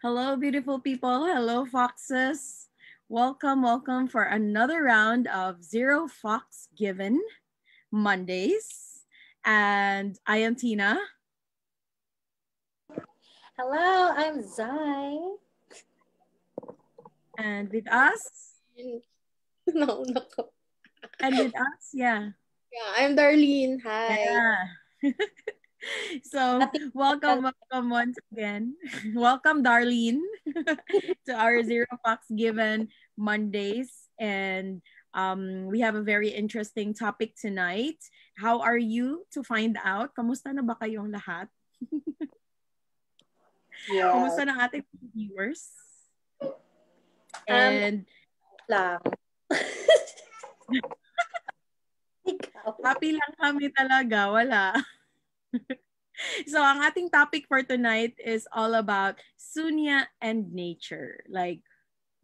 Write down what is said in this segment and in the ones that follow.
Hello, beautiful people. Hello, foxes. Welcome for another round of Zero Fox Given Mondays. And I am Tina. Hello, I'm Zai. And with us. No. And with us, yeah. Yeah, I'm Darlene. Hi. Yeah. So, welcome once again. Welcome, Darlene, to our Zero Fox Given Mondays. And we have a very interesting topic tonight. How are you to find out? Kamusta na ba kayong lahat? Yeah. Kamusta na ating viewers? And lang. happy lang kami talaga. Wala. So, ang ating topic for tonight is all about Sunya and nature. Like,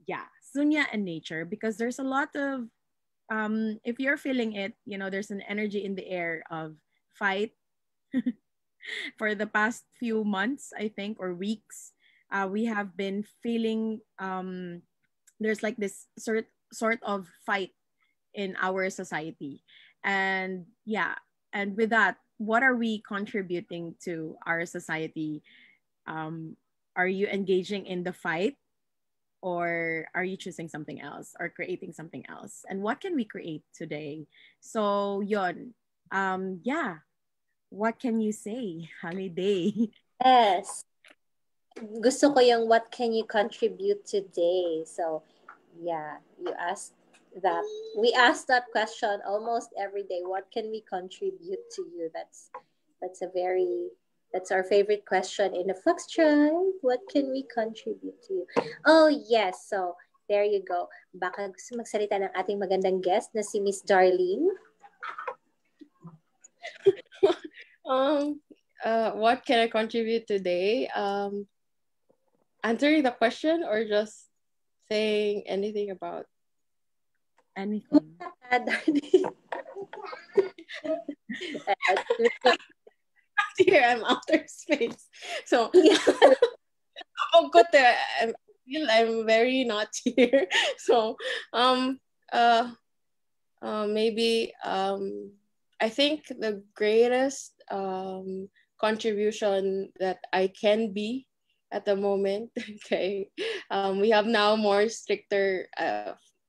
yeah, Sunya and nature. Because there's a lot of, if you're feeling it, there's an energy in the air of fight. For the past few months, I think, or weeks, we have been feeling there's like this sort of fight in our society. And yeah, and with that, what are we contributing to our society? Are you engaging in the fight, or are you choosing something else or creating something else? And what can we create today? So yon, yeah, what can you say? Holiday. Yes. Gusto ko yung what can you contribute today? So, yeah, you asked that. We ask that question almost every day. What can we contribute to you? That's our favorite question in the Fox Tribe. What can we contribute to you? Oh, yes. So, there you go. Baka gusto magsalita ng ating magandang guest na si Miss Darlene. What can I contribute today? Answering the question or just saying anything about anything? Here I'm outer space, so I'm very not here. So Maybe I think the greatest contribution that I can be at the moment, okay, we have now more stricter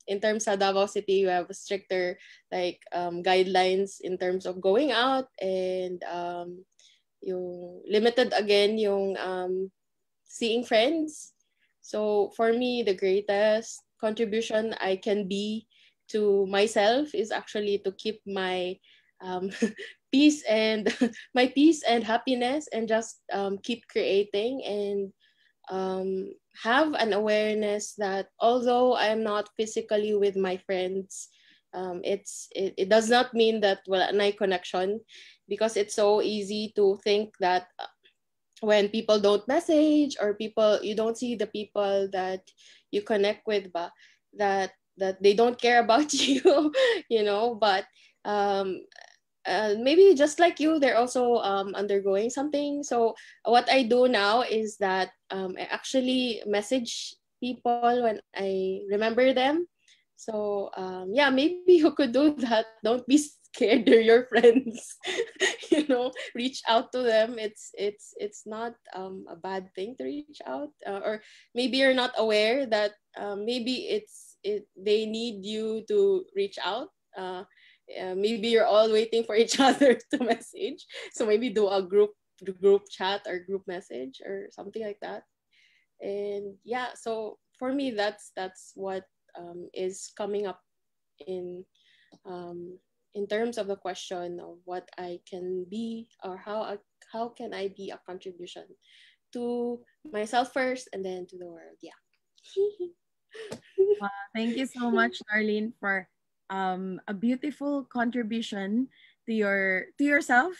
in terms of Davao City. We have stricter like guidelines in terms of going out, and yung limited again yung seeing friends. So for me, the greatest contribution I can be to myself is actually to keep my um, peace and my peace and happiness, and just keep creating, and have an awareness that although I'm not physically with my friends, it does not mean that wala na connection, because it's so easy to think that when people don't message, or people you don't see the people that you connect with, ba, that they don't care about you, you know. But um maybe just like you, they're also undergoing something. So what I do now is that I actually message people when I remember them. So yeah, maybe you could do that. Don't be scared. They're your friends. You know, reach out to them. It's not a bad thing to reach out, or maybe you're not aware that maybe they need you to reach out. Maybe you're all waiting for each other to message, so maybe do a group chat or group message or something like that. And yeah, so for me, that's what is coming up in um, in terms of the question of what I can be, or how can I be a contribution to myself first, and then to the world. Yeah. Wow, thank you so much, Darlene, for a beautiful contribution to yourself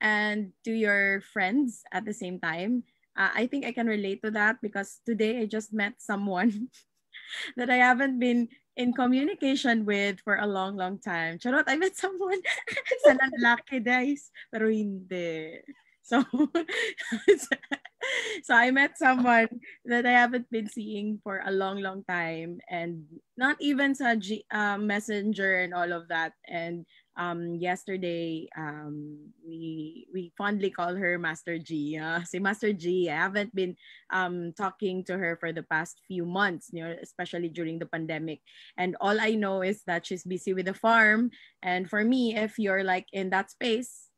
and to your friends at the same time. I think I can relate to that because today I just met someone that I haven't been in communication with for a long, long time. Charot, I met someone sa lalaki, guys, pero hindi. So, so I met someone that I haven't been seeing for a long, long time, and not even sa messenger and all of that. And yesterday, we fondly call her Master G. Si Master G, I haven't been talking to her for the past few months, you know, especially during the pandemic. And all I know is that she's busy with the farm. And for me, if you're like in that space,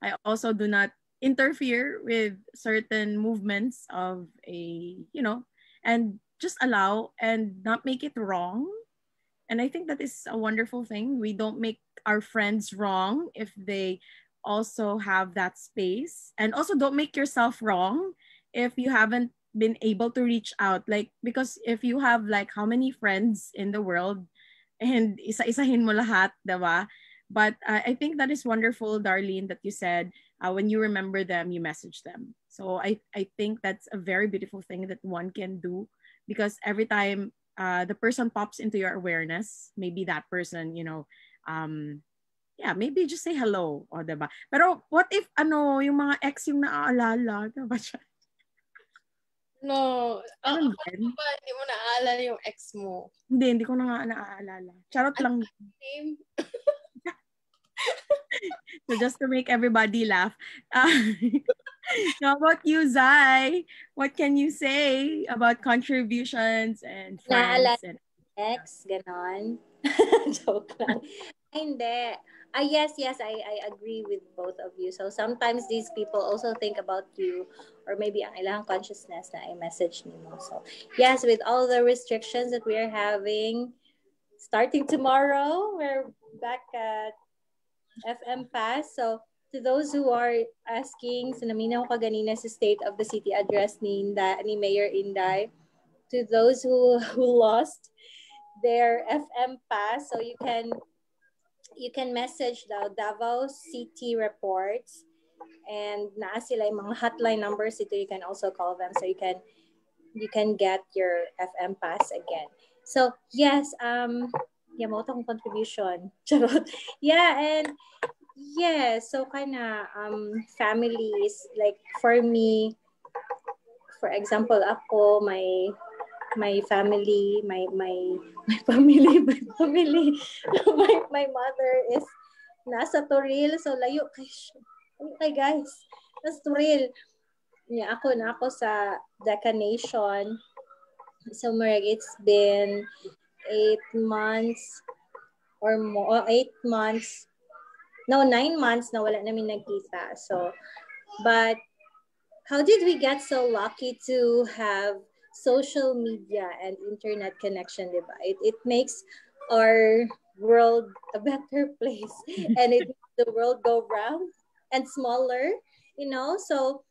I also do not interfere with certain movements of a, you know, and just allow and not make it wrong. And I think that is a wonderful thing. We don't make our friends wrong if they also have that space. And also don't make yourself wrong if you haven't been able to reach out. Like, because if you have like how many friends in the world and isa-isahin mo lahat, diba? But I think that is wonderful, Darlene, that you said when you remember them, you message them. So I think that's a very beautiful thing that one can do, because every time the person pops into your awareness, maybe that person, you know, yeah, maybe just say hello, o diba? Pero what if ano, yung mga ex yung naaalala, diba siya? No. Ano Ako din? ba, hindi mo naaalala yung ex mo? Hindi ko na nga naaalala. Charot lang. Name? So just to make everybody laugh. How about you, Zai? What can you say about contributions and Naalala friends? And ex, ganon. Joke lang. Ay, hindi. Yes, I agree with both of you. So sometimes these people also think about you, or maybe ang ilang consciousness na i-message ni mo. So yes, with all the restrictions that we are having, starting tomorrow, we're back at FM Pass. So to those who are asking, sinaminaw ka ganina sa State of the City address ni Mayor Inday. To those who lost their FM Pass, so you can message the Davao City reports, and naa sila yung mga hotline numbers ito, you can also call them, so you can get your FM pass again. So yes, yeah, mo tong contribution. Charot. Yeah, and yeah, so kinda families, like for me, for example, ako, my family, my family, my mother is nasa Toril, so layo kay guys. Nasa Toril. Yeah, ako sa Deca Nation. So Marag, it's been 8 months or more, 8 months. No, 9 months na wala namin nagkita. So, but how did we get so lucky to have social media and internet connection, diba? It makes our world a better place and it makes the world go round and smaller, So,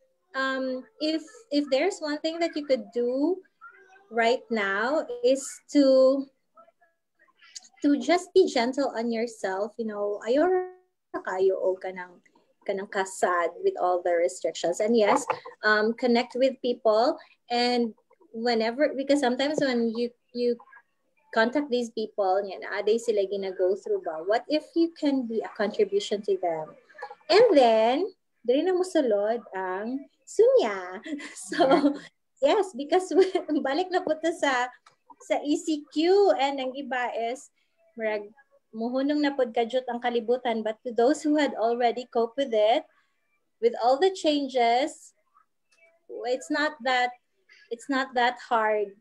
if there's one thing that you could do right now is to just be gentle on yourself, ayaw ra kayo o kanang kasad with all the restrictions. And yes, connect with people, and whenever, because sometimes when you contact these people, yan, aday sila gina-go through ba, what if you can be a contribution to them? And then, dali na mo sulod ang sunya. So, yes, because balik na po to sa ECQ, and ang iba is murag muhunong na pod kadyot ang kalibutan, but to those who had already coped with it, with all the changes, it's not that hard,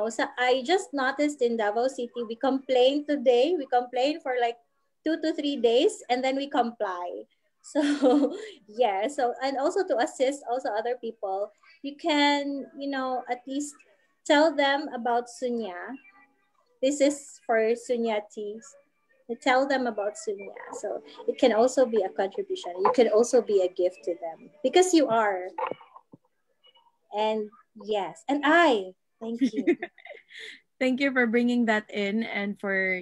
So I just noticed in Davao City, we complain today, we complain for like 2 to 3 days, and then we comply. So yeah, so, and also to assist also other people, you can, at least tell them about Sunya. This is for Sunyatis. Tell them about Sunya. So it can also be a contribution. You can also be a gift to them because you are. And yes, and thank you. Thank you for bringing that in, and for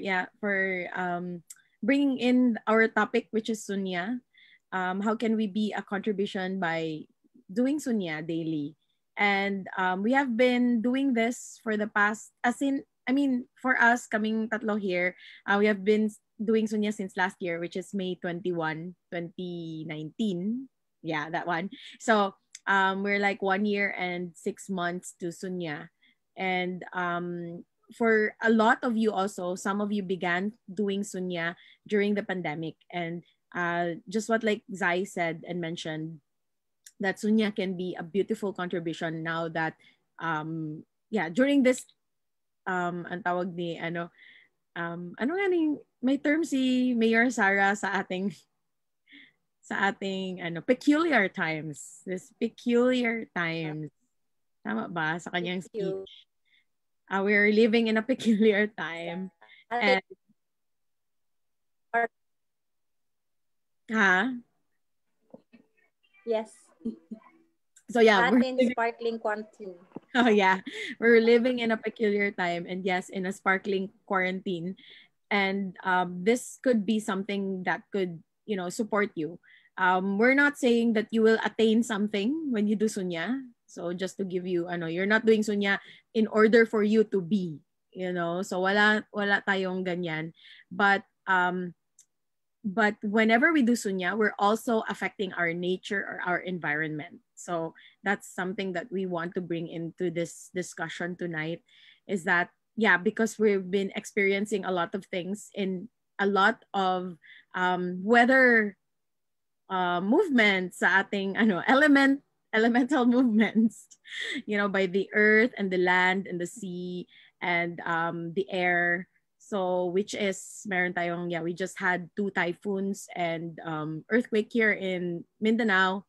bringing in our topic, which is Sunya. How can we be a contribution by doing Sunya daily? And we have been doing this for the past, for us, kaming tatlo here, we have been doing Sunya since last year, which is May 21, 2019. Yeah, that one. So we're like 1 year and 6 months to Sunya. And for a lot of you also, some of you began doing Sunya during the pandemic. And just what like Zai said and mentioned, that Sunya can be a beautiful contribution now that during this ang tawag ni ano nga ning may term si Mayor Sara sa ating peculiar times. This peculiar times. Tama ba sa kanyang speech? We're living in a peculiar time. And Yes. So yeah, sparkling quarantine. Oh yeah, we're living in a peculiar time, and yes, in a sparkling quarantine. And this could be something that could, support you. We're not saying that you will attain something when you do Sunya. So just to give you, you're not doing Sunya in order for you to be, So wala tayong ganyan. But whenever we do Sunya, we're also affecting our nature or our environment. So that's something that we want to bring into this discussion tonight, is that, because we've been experiencing a lot of things in a lot of weather movements sa ating elemental movements, by the earth and the land and the sea and the air. So which is meron tayong, we just had 2 typhoons and earthquake here in Mindanao,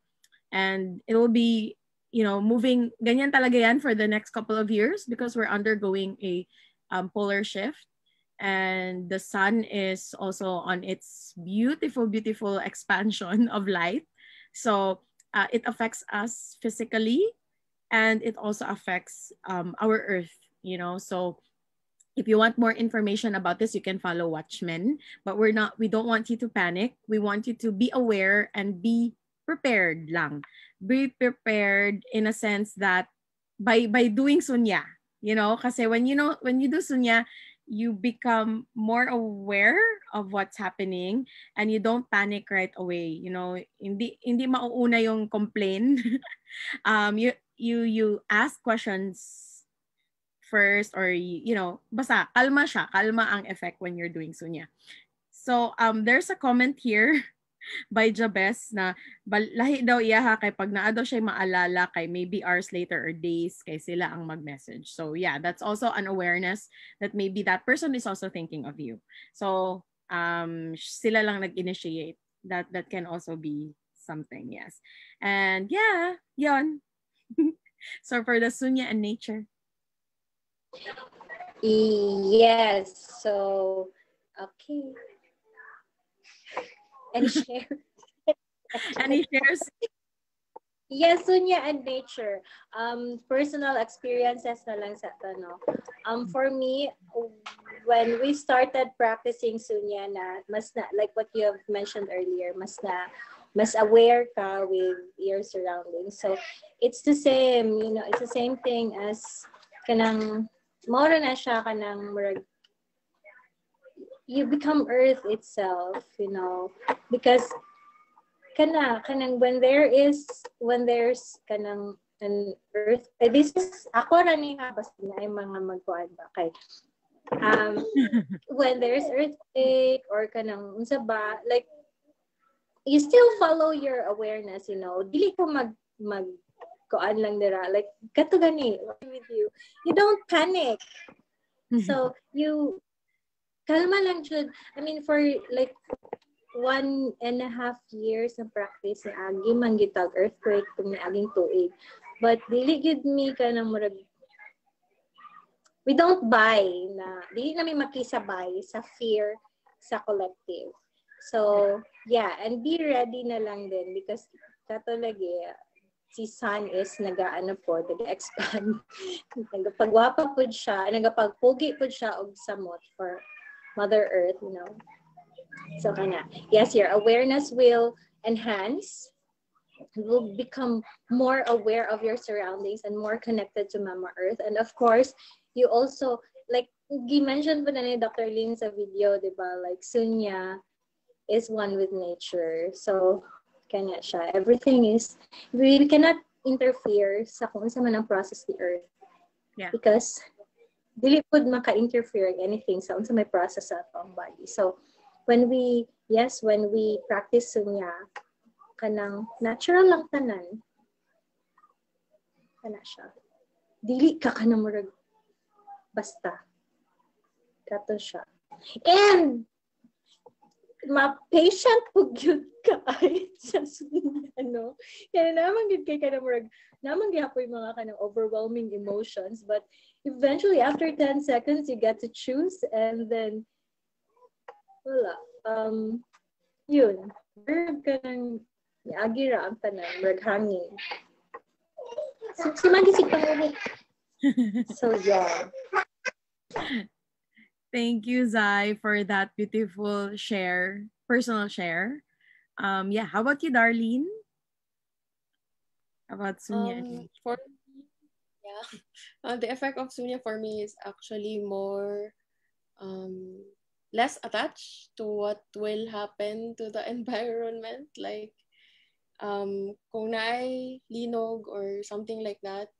and it will be, moving ganyan talaga yan for the next couple of years, because we're undergoing a polar shift, and the sun is also on its beautiful expansion of light. So it affects us physically, and it also affects our earth, So if you want more information about this, you can follow Watchmen. But we don't want you to panic. We want you to be aware and be prepared lang. Be prepared in a sense that by doing Sunya, kasi when you do Sunya, you become more aware of what's happening, and you don't panic right away. Hindi mauuna yung complain. You ask questions first, or basta kalma siya. Kalma ang effect when you're doing sunya. So there's a comment here by Jabez na lahi daw iya ha kay pag naa daw siya maalala kay maybe hours later or days kay sila ang mag-message. So yeah, that's also an awareness that maybe that person is also thinking of you. So sila lang nag-initiate. That can also be something, yes. And yeah, yon. So for the sunya and nature. Yes. So, okay. And share. Any shares? Yes, sunya and nature. Personal experiences na lang sa no. For me, when we started practicing sunya na mas na like what you have mentioned earlier, mas aware ka with your surroundings. So it's the same, it's the same thing as kanang mora na siya kanang you become earth itself, because kanang when there's kanang an earth, this is ako ra ni ha basta na ay mga magkuan ba kay when there's earthquake or kanang unsa ba, like you still follow your awareness, dili ka mag kuan lang dira like kato gani with you don't panic. So you kalma lang jud. I mean, for like 1.5 years na practice ni agi man gitag earthquake kung ni aging tuig, but dili gid mi ka nang murag we don't buy na dili na mi makisabay sa fear sa collective. So yeah, and be ready na lang din because kato lagi si sun is nagaano po, nag-expand. Nagpagwapa po siya, nagpagpugi po siya og samot for Mother Earth, So yes, your awareness will enhance. You will become more aware of your surroundings and more connected to Mama Earth. And of course, you also, like mentioned po na ni Dr. Lin sa video, diba? Like sunya is one with nature. So kanya siya. Everything is, we cannot interfere sa kung sa man ang process the Earth. Yeah. Because dili pud maka-interfere anything sa unsa may process sa atong body. So when we practice sunya, kanang natural lang tanan. Kana siya. Dili ka kanang murag basta. Kato siya. And ma-patient po gyud ka ay sa sunya, no? Kaya naman gyud kay kanang murag naman gyapon mga kanang overwhelming emotions, but eventually after 10 seconds you get to choose, and then wala yun murag kanang agira ang tanan murag hangin. So simagisig pangulit. So yeah. Thank you, Zai, for that beautiful share, personal share. Yeah, how about you, Darlene? How about sunya? For the effect of sunya for me is actually more less attached to what will happen to the environment. Like kung naay linog or something like that,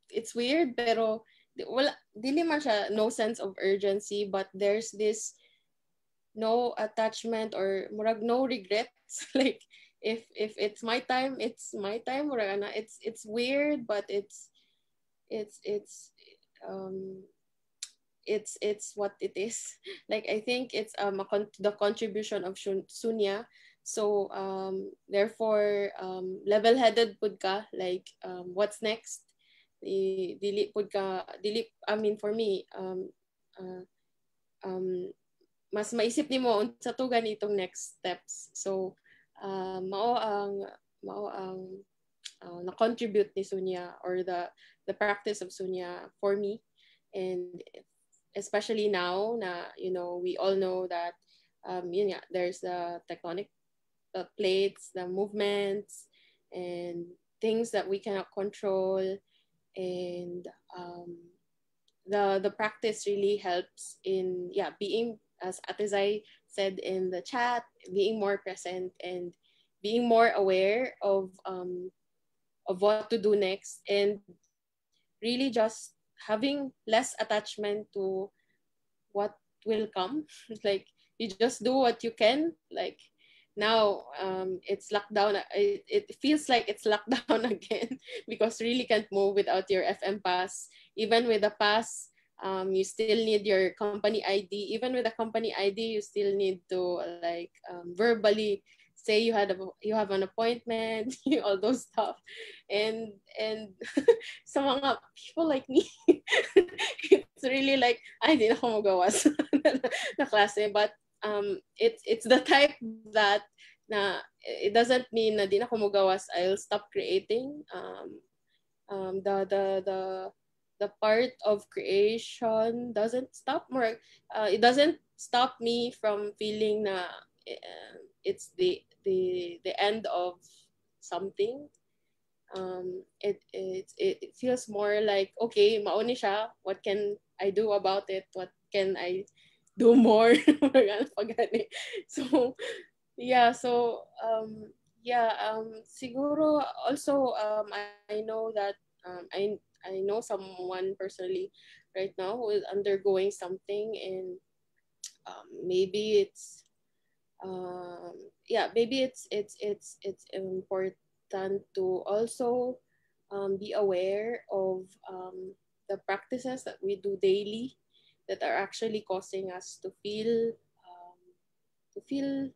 it's weird pero wala dili man siya no sense of urgency, but there's this no attachment or murag no regrets. Like if it's my time, it's my time. Murag ana, it's weird, but it's what it is. Like I think it's the contribution of sunya. So therefore level-headed pud ka, like what's next. Dili I mean for me mas maisip nimo unsa to ganitong next steps. So mao ang na-contribute ni sunya or the practice of sunya for me. And especially now na we all know that there's the tectonic plates, the movements and things that we cannot control, and the practice really helps in being, as Ate Zai said in the chat, being more present and being more aware of what to do next, and really just having less attachment to what will come. Like you just do what you can. Like now it's lockdown. It feels like it's lockdown again because really can't move without your FM pass. Even with the pass, you still need your company ID. Even with a company ID, you still need to like verbally say you have an appointment, all those stuff, and sa mga people like me, it's really like ay di na ako magawas na klase, but it's the type that na it doesn't mean na di na ako magawas I'll stop creating. The part of creation doesn't stop more. It doesn't stop me from feeling na it's the end of something. It feels more like okay, mauni siya. What can I do about it? What can I do more? So yeah, so siguro also I know that I know someone personally right now who is undergoing something, and maybe it's maybe it's important to also be aware of the practices that we do daily that are actually causing us to feel to feel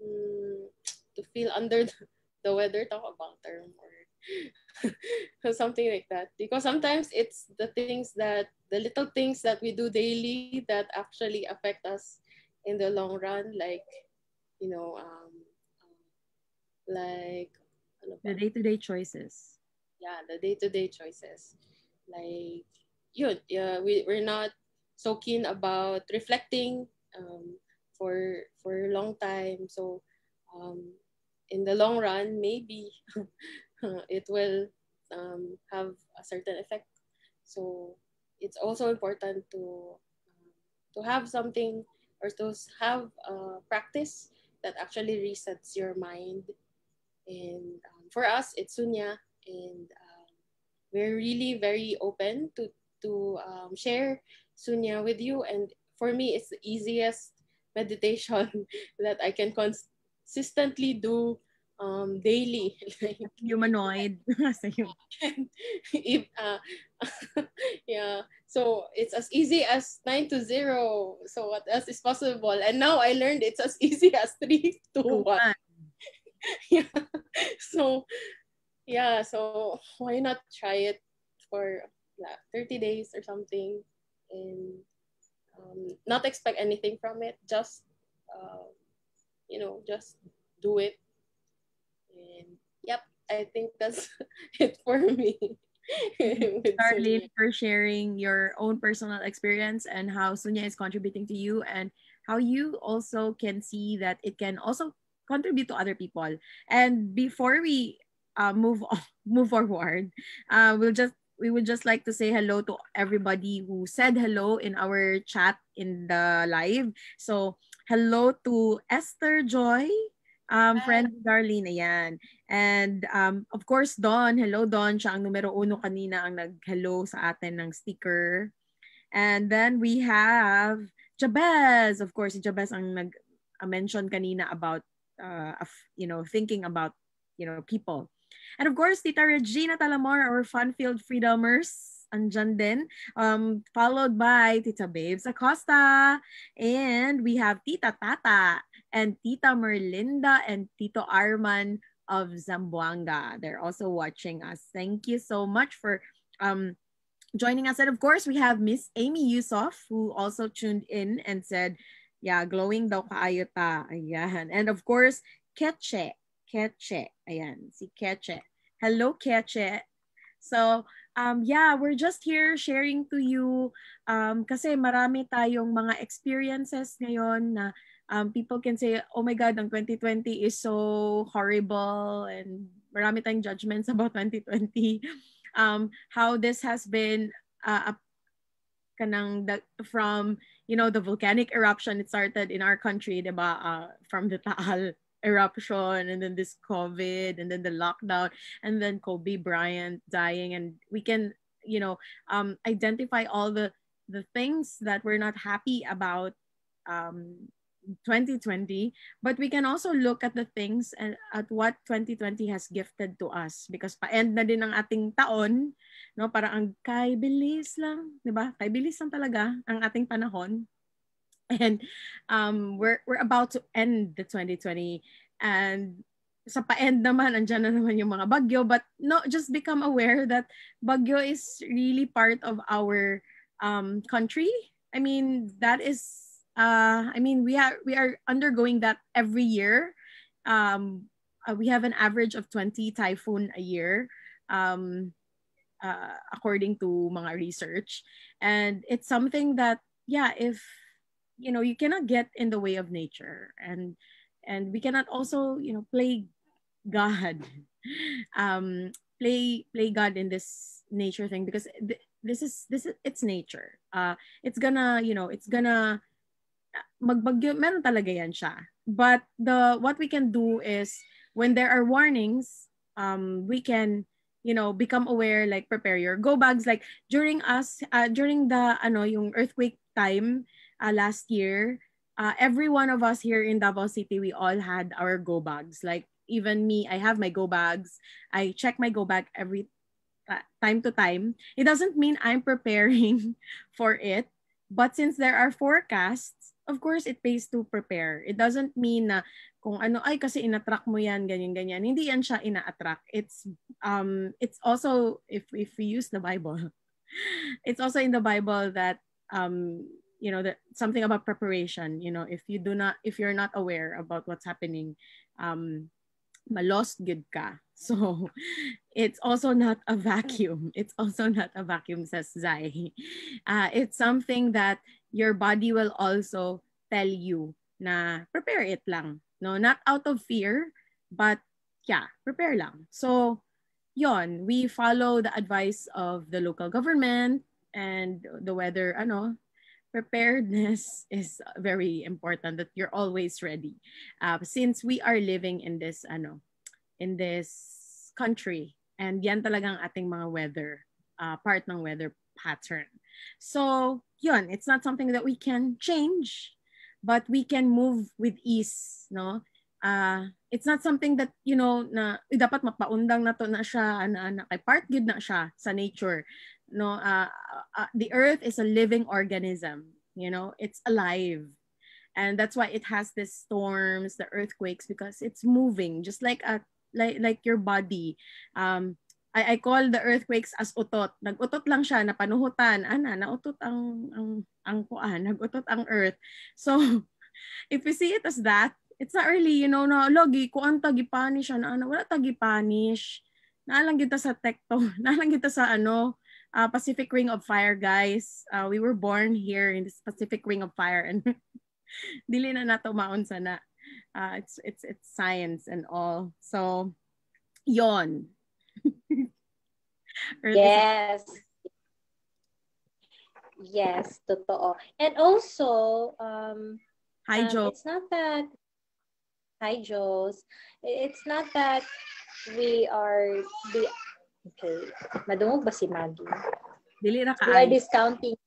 to feel under the weather. Talk about term or something like that, because sometimes it's the little things that we do daily that actually affect us in the long run, like you know like The day-to-day choices. the day-to-day choices, like we're not so keen about reflecting for a long time, so um, in the long run maybe it will have a certain effect. So it's also important to have something or to have a practice that actually resets your mind. And for us, it's Sunya, and we're really very open to share Sunya with you. And for me, it's the easiest meditation that I can consistently do daily. Like, Humanoid. if yeah, so it's as easy as 9 to 0. So what else is possible? And now I learned it's as easy as 3 to 1. Yeah. So so why not try it for 30 days or something, and not expect anything from it. Just just do it. And yep, I think that's it for me. With Darlene, Sunya. for sharing your own personal experience and how Sunya is contributing to you, and how you also can see that it can also contribute to other people. And before we move forward, we would just like to say hello to everybody who said hello in our chat in the live. So hello to Esther Joy, friend Darlene, ayan. And of course, Don. Hello, Don. Siya ang numero 1 kanina ang nag-hello sa atin ng sticker. And then we have Jabez. Of course, si Jabez ang nag-mention kanina about, thinking about, people. And of course, Tita Regina Talamor, our fun-filled freedomers, andyan din. Followed by Tita Babes Acosta. And we have Tita Tata and Tita Merlinda and Tito Arman of Zamboanga. They're also watching us. Thank you so much for joining us. And of course, we have Miss Amy Yusof, who also tuned in and said, yeah, glowing daw kaayo ta. Ayan. And of course, Keche. Ayan, si Keche. Hello, Keche. So, we're just here sharing to you kasi marami tayong mga experiences ngayon na people can say, oh my God, ang 2020 is so horrible, and marami tayong judgments about 2020. How this has been from, the volcanic eruption. It started in our country, diba? From the Taal eruption, and then this COVID, and then the lockdown, and then Kobe Bryant dying. And we can, identify all the things that we're not happy about 2020, but we can also look at the things and at what 2020 has gifted to us, because pa-end na din ang ating taon, no? Para ang kay bilis lang, 'di ba? Kay bilis lang talaga ang ating panahon. And we're about to end the 2020, and sa pa-end naman, andyan na naman yung mga bagyo, but no, just become aware that bagyo is really part of our country. I mean, that is we are undergoing that every year. We have an average of 20 typhoon a year, according to mga research, and it's something that, yeah, if you cannot get in the way of nature, and we cannot also play God, play God in this nature thing, because this is it's nature. It's gonna magbagyo, meron talaga yan siya. But what we can do is, when there are warnings, we can become aware, like prepare your go bags, like during the yung earthquake time last year. Every one of us here in Davao City, we all had our go bags. Like even me, I have my go bags. I check my go bag every time to time. It doesn't mean I'm preparing for it, but since there are forecasts, of course, it pays to prepare. It doesn't mean na kung ay kasi ina-track mo yan, ganyan. Hindi yan siya ina-attract. It's also, if we use the Bible, it's also in the Bible that that something about preparation. If you're not aware about what's happening, lost good ka. So it's also not a vacuum. It's also not a vacuum, says Zai. It's something that your body will also tell you na prepare it lang. No, not out of fear, but yeah, prepare lang. So yon, we follow the advice of the local government and the weather, preparedness is very important, that you're always ready. Since we are living in this country, and yan talagang ating mga weather, part ng weather pattern. So yun, it's not something that we can change, but we can move with ease, no? It's not something that na dapat mapaundang na to na siya, kay part good na siya sa nature, no? The earth is a living organism, it's alive, and that's why it has these storms, the earthquakes, because it's moving just like your body. I call the earthquakes as utot. Nag-utot lang siya, napanuhutan, nautot ang kuan, nag-utot ang earth. So if we see it as that, it's not really, na logi kuan tagipanish na wala tagipanish. Naalang kita sa tekto, naalang kita sa Pacific Ring of Fire, guys. We were born here in this Pacific Ring of Fire, and dili na nato maon sana. It's science and all. So yon. Yes, totoo. And also, hi Jo. It's not that, hi Jos. It's not that we are madungog ba si Maggie? Dili ra We are discounting,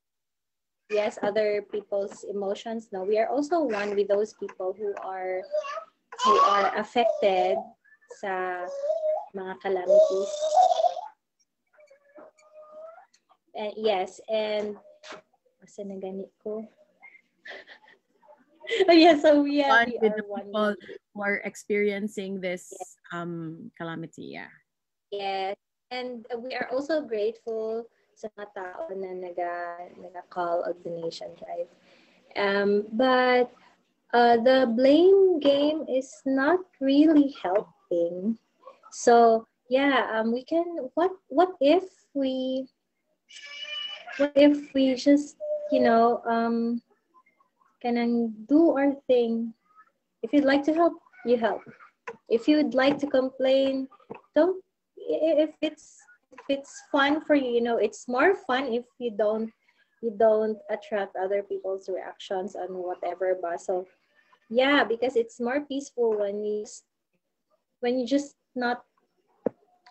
yes, other people's emotions. No, we are also one with those people who are affected sa mga calamities. And yes, and asa na ganit ko? Oh yeah, so we are with the people who are experiencing this calamity. Yeah. Yes, and we are also grateful sa mga tao na naga-call of donation drive. But the blame game is not really helping. So yeah, we can. What if we just can do our thing? If you'd like to help, you help. If you'd like to complain, don't. If it's fun for you, it's more fun if you don't attract other people's reactions on whatever. But so yeah, because it's more peaceful when you just not.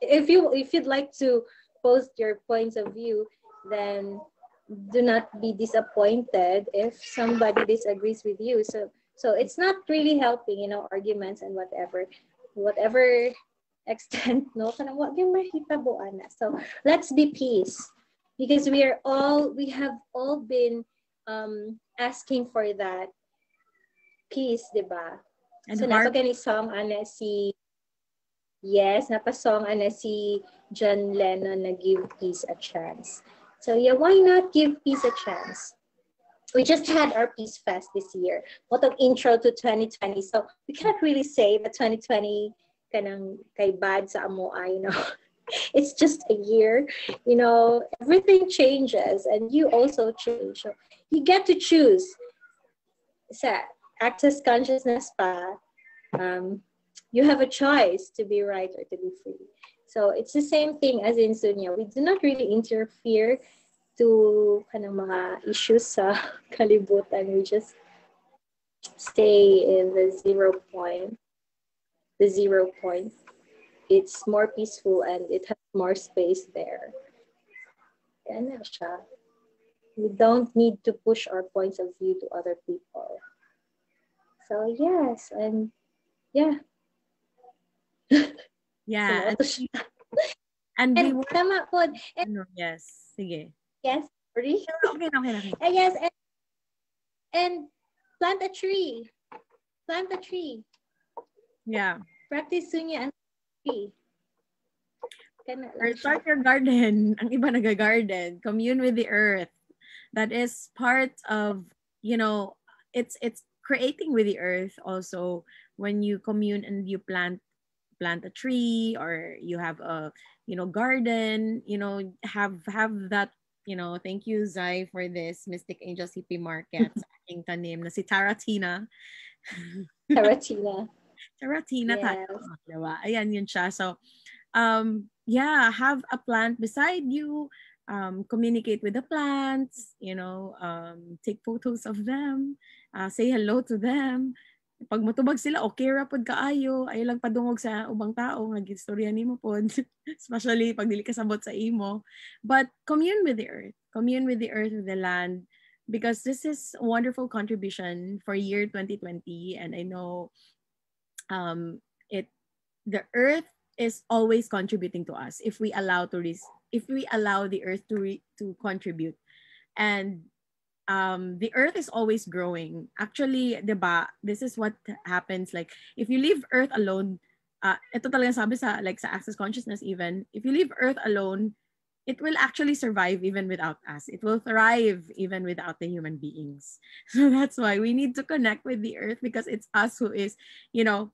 If you'd like to post your points of view, then do not be disappointed if somebody disagrees with you. So it's not really helping, you know, arguments and whatever extent, no, kanang wag yung mahitabuan na. So let's be peace, because we have all been asking for that peace, diba? And So napagani song ana si napasong ana si John Lennon na Give Peace a Chance. So yeah, why not give peace a chance? We just had our Peace Fest this year. What an intro to 2020. So we can't really say that 2020 kanang kay bad sa amoa, you know. It's just a year, you know, everything changes and you also change. So you get to choose. Sa access consciousness pa, you have a choice to be right or to be free. So it's the same thing as in Sunya. We do not really interfere to kanang mga issues sa kalibutan. We just stay in the 0 point. The 0 point. It's more peaceful and it has more space there. Yan na siya. We don't need to push our points of view to other people. So yes, and yeah. Yeah. So, And we were, tama po. yes. Sige. Yes, sorry. Okay. Yes, and plant a tree. Plant a tree. Yeah. Practice sunya and tree. Or start your garden. Ang iba nag-garden. Commune with the earth. That is part of, you know, it's creating with the earth also when you commune and you plant a tree, or you have a, you know, garden, you know, have that, you know. Thank you, Zai, for this Mystic Angel CP Market. Sa aking tanim na si Taratina. Taratina. Taratina Yes. tayo. Diba? Ayan yun siya. So, yeah, have a plant beside you. Communicate with the plants, you know, take photos of them, say hello to them. Pag matubag sila, okay ra pod kaayo. Ay lang padungog sa ubang tao nga gistorya nimo pod. Especially pag dili kasabot sa imo. But commune with the earth. Commune with the earth, with the land, because this is a wonderful contribution for year 2020, and I know the earth is always contributing to us if we allow the earth to contribute. And the earth is always growing. Actually, diba, this is what happens. Like, if you leave earth alone, ito talaga sabi sa access consciousness, even if you leave earth alone, it will actually survive even without us. It will thrive even without the human beings. So that's why we need to connect with the earth, because it's us who is, you know,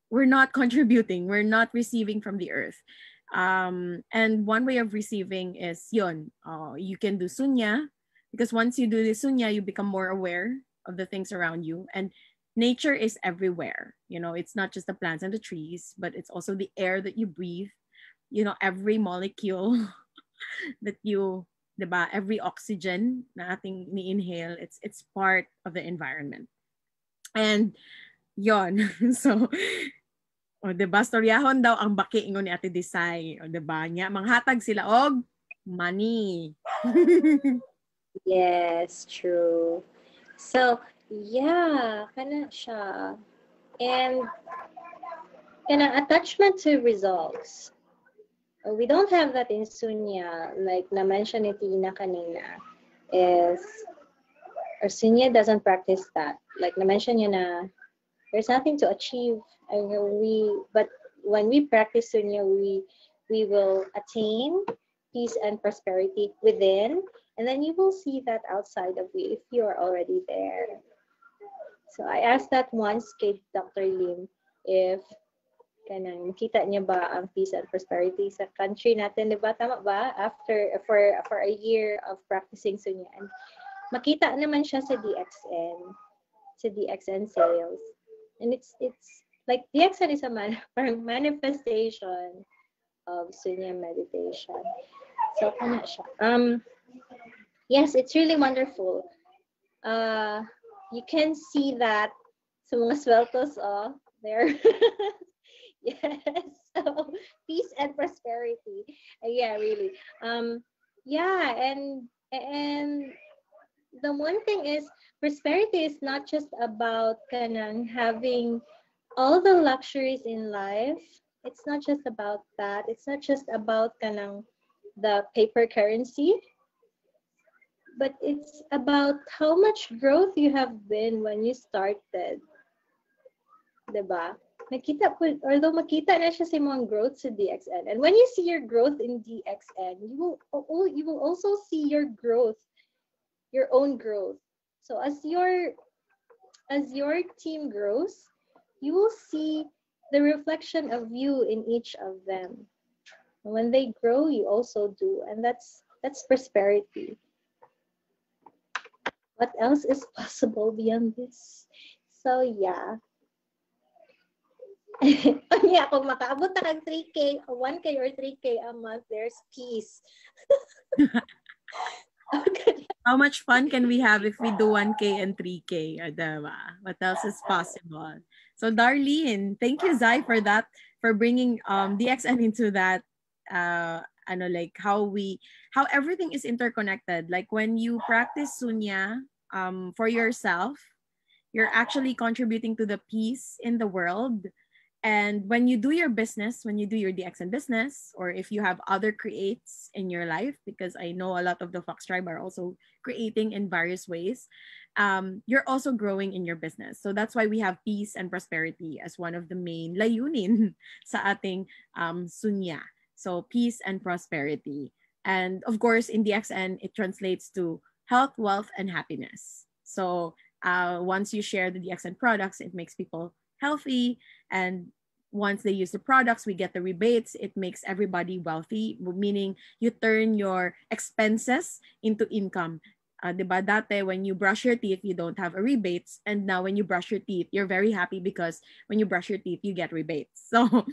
we're not contributing, we're not receiving from the earth. And one way of receiving is yun. You can do sunya, because once you do the sunya, you become more aware of the things around you. And nature is everywhere. You know, it's not just the plants and the trees, but it's also the air that you breathe. You know, every molecule that you, diba, every oxygen na ating ni-inhale, it's part of the environment. And yon. So, o diba, storyahon daw ang baki ingon ni Ate Desai. O diba, nya manghatag sila og money. Yes, true. So, yeah, kana siya. And attachment to results. We don't have that in Sunya. Like na-mention ni Tina kanina, is or Sunya doesn't practice that. Like na-mention niya na there's nothing to achieve. But when we practice Sunya, we will attain peace and prosperity within, and then you will see that outside of you if you are already there. So I asked that once kay Dr. Lim, if kanang makita niya ba ang peace and prosperity sa country natin, di ba? Tama ba? For a year of practicing Sunya. And makita naman siya sa DXN sales. And it's like DXN is a manifestation of Sunya meditation. So kana siya. Yes, it's really wonderful. You can see that sa mga sweltos, there. Yes. Peace and prosperity. Yeah, really. Yeah, and the one thing is prosperity is not just about kanang having all the luxuries in life. It's not just about that. It's not just about kanang the paper currency, but it's about how much growth you have been when you started, 'di ba? Nakita ko, although makita na siya sa mga growth sa DXN. And when you see your growth in DXN, you will also see your growth, your own growth. So as your team grows, you will see the reflection of you in each of them. When they grow, you also do, and that's prosperity. What else is possible beyond this? So yeah. Yeah, kung makaabot na kag 3K, 1K or 3K a month, there's peace. Okay. How much fun can we have if we do 1K and 3K? Diba? What else is possible? So Darlene, thank you Zai for that, for bringing DXN into that like how everything is interconnected. Like when you practice sunya for yourself, you're actually contributing to the peace in the world. And when you do your business, when you do your DXN business, or if you have other creates in your life, because I know a lot of the Fox Tribe are also creating in various ways, you're also growing in your business. So that's why we have peace and prosperity as one of the main layunin sa ating sunya. So peace and prosperity. And of course, in DXN, it translates to health, wealth, and happiness. So once you share the DXN products, it makes people healthy, and once they use the products, we get the rebates. It makes everybody wealthy, meaning you turn your expenses into income. Diba? Dati, when you brush your teeth, you don't have a rebates. And now when you brush your teeth, you're very happy because when you brush your teeth, you get rebates. So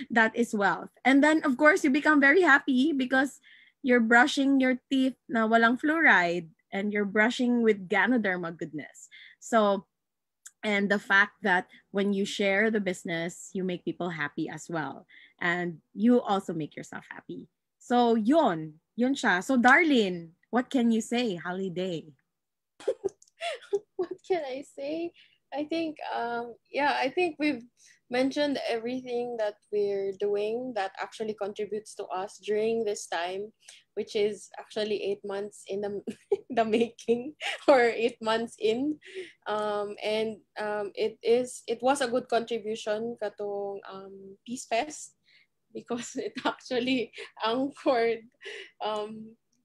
that is wealth. And then, of course, you become very happy because you're brushing your teeth na walang fluoride and you're brushing with Ganoderma goodness. So, and the fact that when you share the business, you make people happy as well. And you also make yourself happy. So, yun siya. So, Darlene, what can you say? Holiday. What can I say? I think I think we've mentioned everything that we're doing that actually contributes to us during this time, which is actually 8 months in the the making, or 8 months in. It was a good contribution katong Peace Fest, because it actually anchored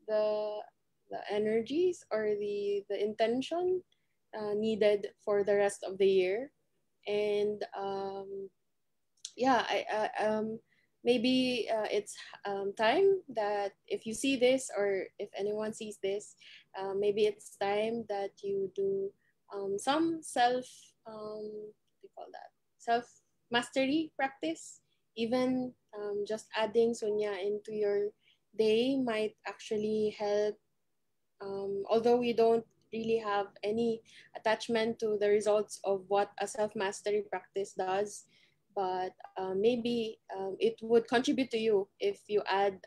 the energies, or the intention needed for the rest of the year. And maybe it's time that if you see this, or if anyone sees this, maybe it's time that you do some self what do you call that, self mastery practice. Even just adding sunya into your day might actually help, although we don't really have any attachment to the results of what a self-mastery practice does, but maybe it would contribute to you if you add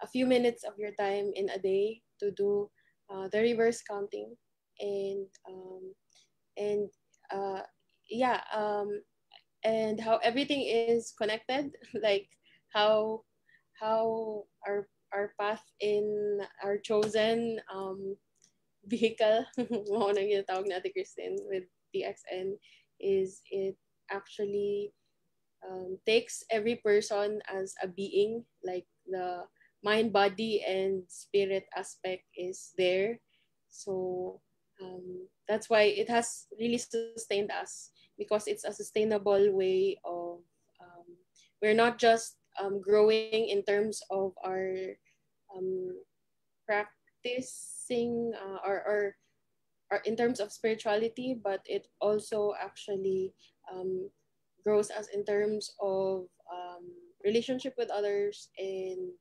a few minutes of your time in a day to do the reverse counting. And uh, and uh, yeah um, and how everything is connected, like how our path in our chosen vehicle mo nang ginatawag natin, Christine, with DXN, is it actually takes every person as a being, like the mind, body, and spirit aspect is there. So that's why it has really sustained us, because it's a sustainable way of we're not just growing in terms of our practicing or in terms of spirituality, but it also actually grows us in terms of relationship with others, and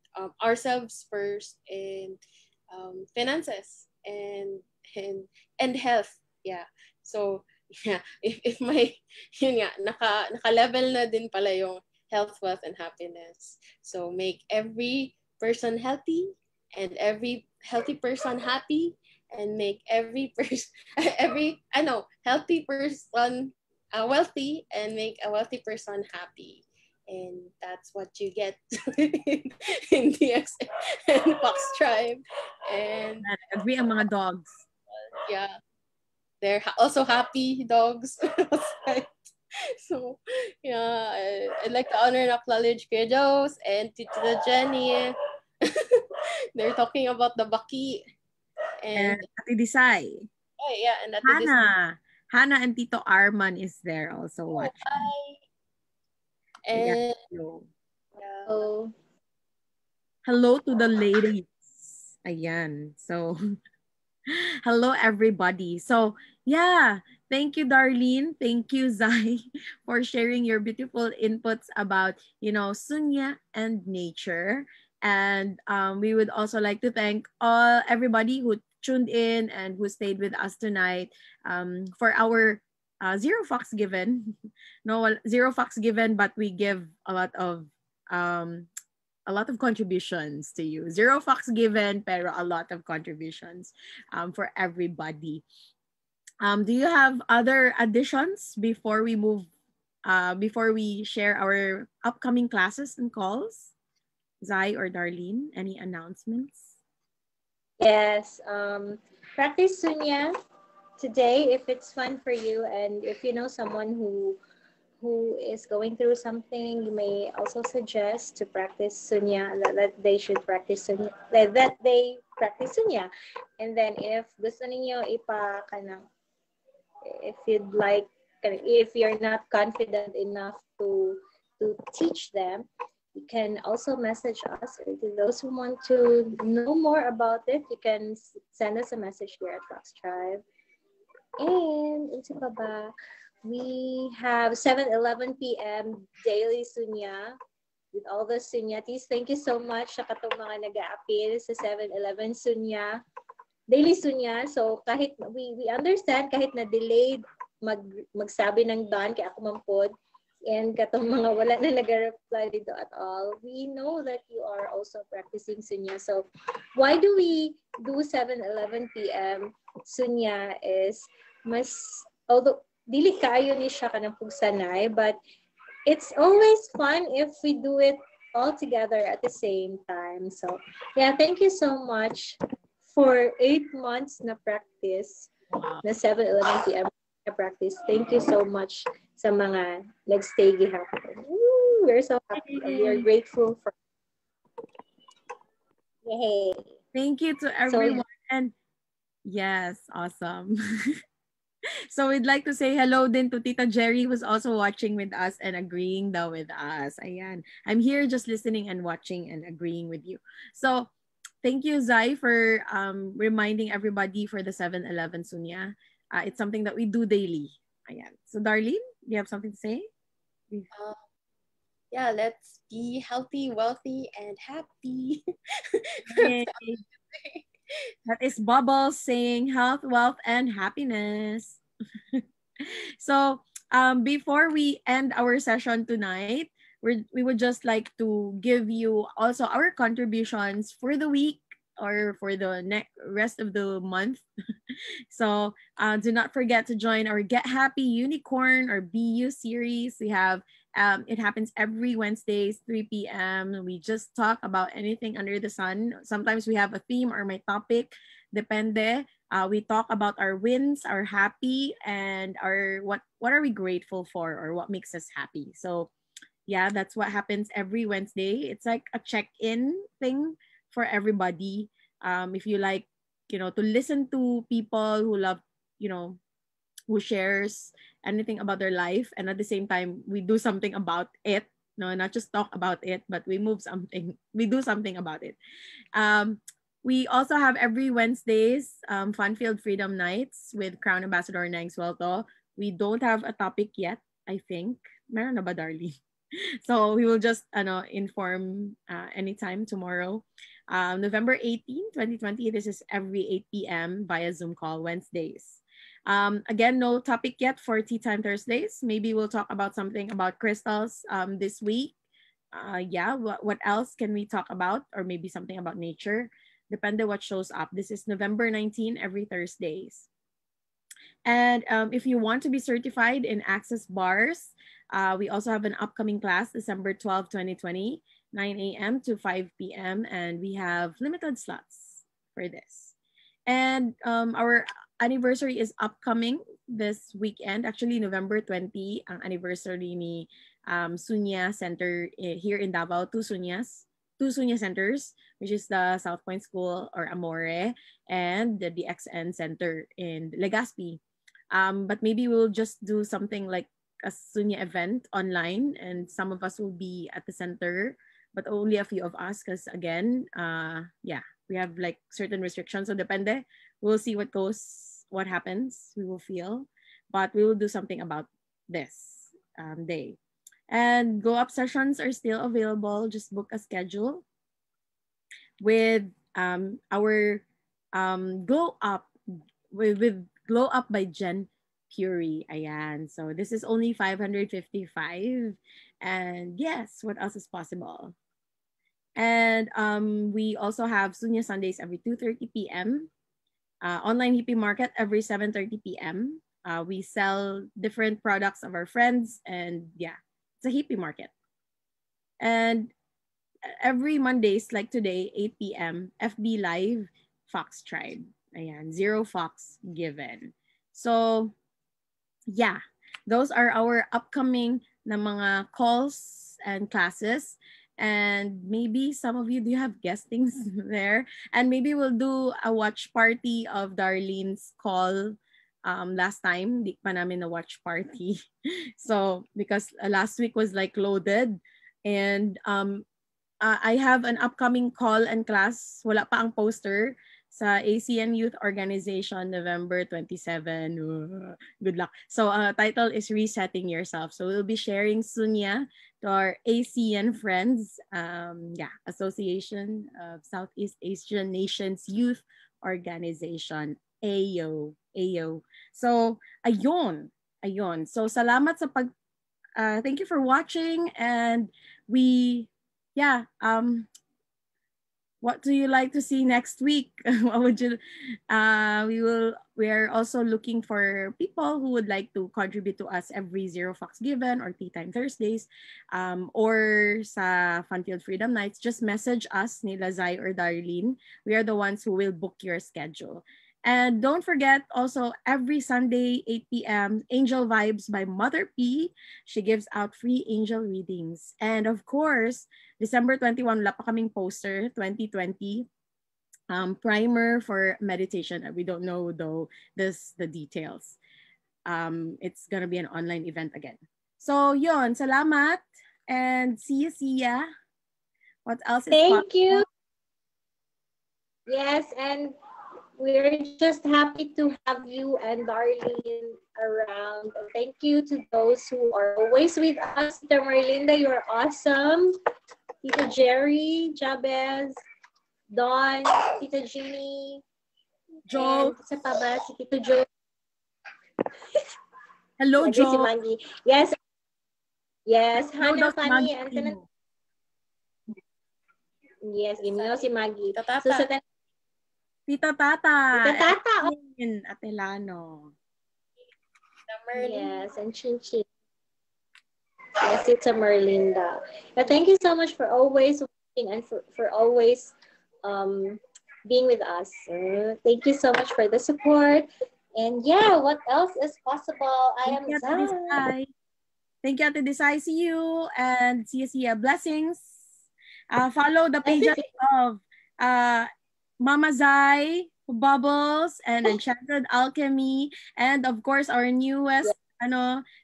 ourselves first, and finances, and health. Yeah. So yeah, if my yun nga, naka level na din pala yung health, wealth, and happiness. So make every person healthy and every healthy person happy, and make every person healthy person wealthy, and make a wealthy person happy. And that's what you get in DX and Fox Tribe. And Agree ang mga dogs. yeah, they're also happy dogs. So, yeah, I'd like to honor and acknowledge Kuya Joes and Tita Jenny. They're talking about the Baki. And And Ate Disay. oh, yeah, and Hannah and Tito Arman is there also watching. Hi. And yeah. Oh. Hello to the ladies. Ayan. So, hello everybody. So, yeah, thank you, Darlene. Thank you, Zai, for sharing your beautiful inputs about, Sunya and nature. And we would also like to thank everybody who tuned in and who stayed with us tonight for our zero fucks given. No, zero fucks given, but we give um, a lot of contributions to you. Zero fucks given, pero a lot of contributions for everybody. Do you have other additions before we move, before we share our upcoming classes and calls? Zai or Darlene, any announcements? Yes. Practice Sunya today if it's fun for you, and if you know someone who is going through something, you may also suggest to practice Sunya, that they should practice Sunya, that they practice Sunya. And then if gusto ninyo if you'd like, if you're not confident enough to teach them, you can also message us, or to those who want to know more about it, you can send us a message here at Fox Tribe. And into ba, we have 7:11 p.m. daily sunya with all the sunyatis. Thank you so much sa katong mga nag-a-appeal sa 7:11 sunya. Daily sunya. So kahit we understand kahit na delayed magsabi ng Don kay ako mampod, and katong mga wala na nag-reply dito at all, we know that you are also practicing sunya. So why do we do 7:11 p.m. sunya is mas, although dili kayo ni siya kanang pugsanay, but it's always fun if we do it all together at the same time. So yeah, thank you so much for 8 months na practice, na 7:11 p.m. na practice. Thank you so much sa mga nagstay gihapon. We're so happy and we are grateful for. Yay! Thank you to everyone. And yes, awesome. So we'd like to say hello din to Tita Jerry, who's also watching with us and agreeing daw with us. Ayan. I'm here just listening and watching and agreeing with you. So thank you, Zai, for reminding everybody for the 7:11 Sunya. It's something that we do daily. Ayan. So Darlene, do you have something to say? Yeah, let's be healthy, wealthy, and happy. That is Bubbles saying health, wealth, and happiness. So before we end our session tonight, we would just like to give you also our contributions for the week or for the rest of the month. So do not forget to join our Get Happy Unicorn or BU series. We have it happens every Wednesdays, 3 p.m. We just talk about anything under the sun. Sometimes we have a theme or my topic. Depende. We talk about our wins, our happy, and our what are we grateful for or what makes us happy. So yeah, that's what happens every Wednesday. It's like a check-in thing for everybody. If you like, to listen to people who love, who shares anything about their life, and at the same time we do something about it. No, not just talk about it, but we do something about it. We also have every Wednesdays Fun-Filled Freedom Nights with Crown Ambassador Nang Suelto. We don't have a topic yet, I think. Meron na ba, Darlene? So we will just inform anytime tomorrow. November 18, 2020. This is every 8 p.m. via Zoom call Wednesdays. Again, no topic yet for Tea Time Thursdays. Maybe we'll talk about something about crystals this week. Yeah, what else can we talk about? Or maybe something about nature. Depende what shows up. This is November 19, every Thursdays. And if you want to be certified in Access Bars, we also have an upcoming class, December 12, 2020, 9 a.m. to 5 p.m. And we have limited slots for this. And our anniversary is upcoming this weekend. Actually, November 20, ang anniversary ni Sunya Center here in Davao, two Sunya centers, which is the South Point School or Amore and the DXN Center in Legazpi. But maybe we'll just do something like a Sunya event online, and some of us will be at the center, but only a few of us because again, yeah, we have like certain restrictions. So depende. We'll see what happens. We will feel, but we will do something about this day. And Glow Up sessions are still available. Just book a schedule with our Glow Up with Glow Up by Jen Puri. Ayan. So this is only 555. And yes, what else is possible? And we also have Sunya Sundays every 2:30 p.m. Online hippie market every 7:30 p.m. We sell different products of our friends, and yeah, it's a hippie market. And every Mondays, like today, 8 p.m., FB Live, Fox Tribe. Ayan, 0 Fox given. So, yeah, those are our upcoming na mga calls and classes. And maybe some of you, do you have guestings there? And maybe we'll do a watch party of Darlene's call. Last time, di pa namin na watch party. So, because last week was like loaded. And I have an upcoming call and class. Wala pa ang poster sa ACN Youth Organization, November 27. Good luck. So title is Resetting Yourself. So we'll be sharing Sunya to our ACN friends. Yeah, Association of Southeast Asian Nations Youth Organization. AYO. AYO. So, ayun. Ayun. So, salamat sa thank you for watching, and yeah, what do you like to see next week? What would you we are also looking for people who would like to contribute to us every Zero Fox Given or Tea Time Thursdays, or sa Funfield Freedom Nights. Just message us, nila Zai or Darlene. We are the ones who will book your schedule. And don't forget also every Sunday 8 p.m. Angel Vibes by Mother P. She gives out free angel readings. And of course, December 21, wala pa kaming poster, 2020, primer for meditation. We don't know though the details. It's gonna be an online event again. So yon, salamat and see ya. What else is Thank you. Yes, and we're just happy to have you and Darlene around. Thank you to those who are always with us. Tita Merlinda, you're awesome. Tita Jerry, Jabez, Dawn, Tita Jeannie, Joe. Sa pa ba? Si Tito Joe. Hello, Joe. Si Maggie. Yes. Yes, Hannah, Fanny, and yes, gimino si Maggie. Tata. So, Tita Tata. Tita Tata. Atelano. Yes, and Chin Chin. Yes, it's a Merlinda. But thank you so much for always watching and for always being with us. Thank you so much for the support. And yeah, what else is possible? I am Zai. Thank you, Ate Desai. See you and see you. Blessings. Follow the pages of Mama Zai, Bubbles, and Enchanted Alchemy, and of course our newest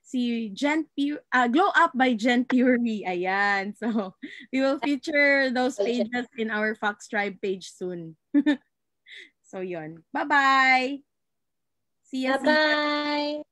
si Glow Up by Jen Puri. Ayan. So we will feature those pages in our Fox Tribe page soon. So yon. Bye-bye. See ya. Bye-bye.